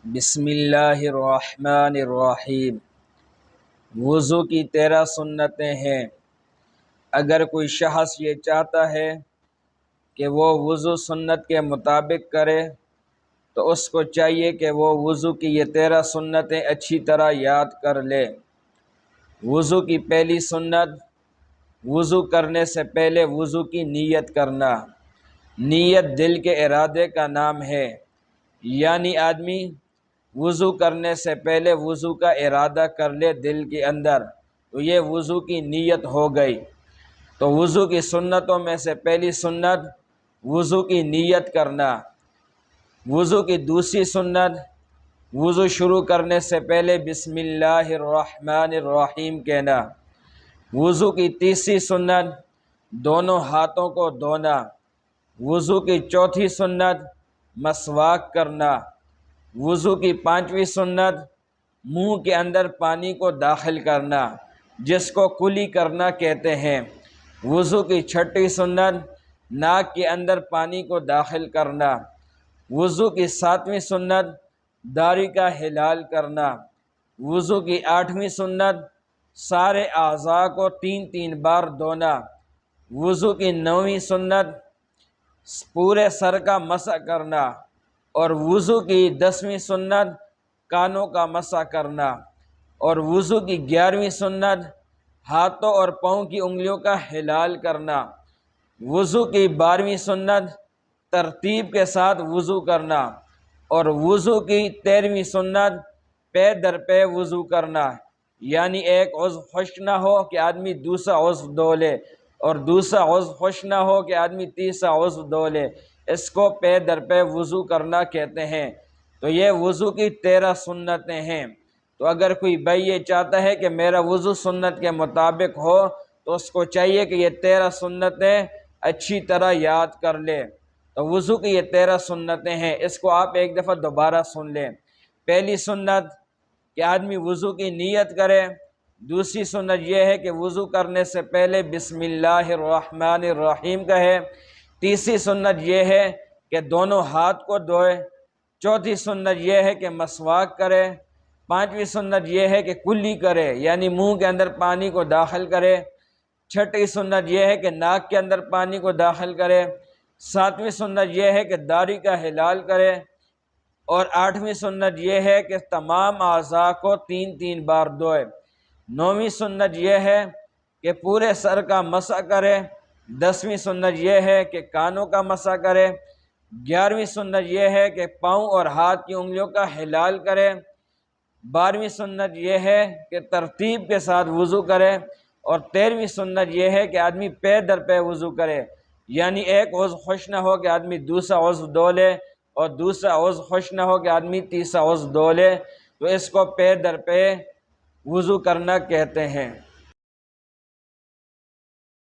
بسم اللہ الرحمن الرحیم۔ وضو کی 13 سنتیں ہیں۔ اگر کوئی شخص یہ چاہتا ہے کہ وہ وضو سنت کے مطابق کرے تو اس کو چاہیے کہ وہ وضو کی یہ 13 سنتیں اچھی طرح یاد کر لے۔ وضو کی پہلی سنت، وضو کرنے سے پہلے وضو کی نیت کرنا۔ نیت دل کے ارادے کا نام ہے، یعنی آدمی وضو کرنے سے پہلے وضو کا ارادہ کر لے دل کے اندر، تو یہ وضو کی نیت ہو گئی۔ تو وضو کی سنتوں میں سے پہلی سنت وضو کی نیت کرنا۔ وضو کی دوسری سنت، وضو شروع کرنے سے پہلے بسم اللہ الرحمن الرحیم کہنا۔ وضو کی تیسری سنت، دونوں ہاتھوں کو دھونا۔ وضو کی چوتھی سنت، مسواک کرنا۔ وضو کی پانچویں سنت، منہ کے اندر پانی کو داخل کرنا، جس کو کلی کرنا کہتے ہیں۔ وضو کی چھٹی سنت، ناک کے اندر پانی کو داخل کرنا۔ وضو کی ساتویں سنت، داڑھی کا ہلال کرنا۔ وضو کی آٹھویں سنت، سارے اعضاء کو 3 بار دھونا۔ وضو کی نویں سنت، پورے سر کا مسح کرنا۔ اور وضو کی 10ویں سنت، کانوں کا مسح کرنا۔ اور وضو کی 11ویں سنت، ہاتھوں اور پاؤں کی انگلیوں کا ہلال کرنا۔ وضو کی 12ویں سنت، ترتیب کے ساتھ وضو کرنا۔ اور وضو کی 13ویں سنت، پے در پے وضو کرنا، یعنی ایک عضو خشک نہ ہو کہ آدمی دوسرا عضو دھو لے، اور دوسرا عضو خشک نہ ہو کہ آدمی تیسرا عضو دھو لے، اس کو پے در پے وضو کرنا کہتے ہیں۔ تو یہ وضو کی 13 سنتیں ہیں۔ تو اگر کوئی بھائی یہ چاہتا ہے کہ میرا وضو سنت کے مطابق ہو تو اس کو چاہیے کہ یہ 13 سنتیں اچھی طرح یاد کر لے۔ تو وضو کی یہ 13 سنتیں ہیں، اس کو آپ ایک دفعہ دوبارہ سن لیں۔ پہلی سنت کہ آدمی وضو کی نیت کرے۔ دوسری سنت یہ ہے کہ وضو کرنے سے پہلے بسم اللہ الرحمن الرحیم کہے۔ تیسری سنت یہ ہے کہ دونوں ہاتھ کو دھوئے۔ چوتھی سنت یہ ہے کہ مسواک کرے۔ پانچویں سنت یہ ہے کہ کلی کرے، یعنی منہ کے اندر پانی کو داخل کرے۔ چھٹی سنت یہ ہے کہ ناک کے اندر پانی کو داخل کرے۔ ساتویں سنت یہ ہے کہ داڑھی کا ہلال کرے۔ اور آٹھویں سنت یہ ہے کہ تمام اعضاء کو 3 بار دھوئے۔ نویں سنت یہ ہے کہ پورے سر کا مسح کرے۔ 10ویں سنت یہ ہے کہ کانوں کا مسح کرے۔ 11ویں سنت یہ ہے کہ پاؤں اور ہاتھ کی انگلیوں کا ہلال کرے۔ 12ویں سنت یہ ہے کہ ترتیب کے ساتھ وضو کرے۔ اور 13ویں سنت یہ ہے کہ آدمی پے در پے وضو کرے، یعنی ایک عضو خشک نہ ہو کہ آدمی دوسرا عضو دھو لے، اور دوسرا عضو خشک نہ ہو کہ آدمی تیسرا عضو دھو لے، تو اس کو پے در پے وضو کرنا کہتے ہیں۔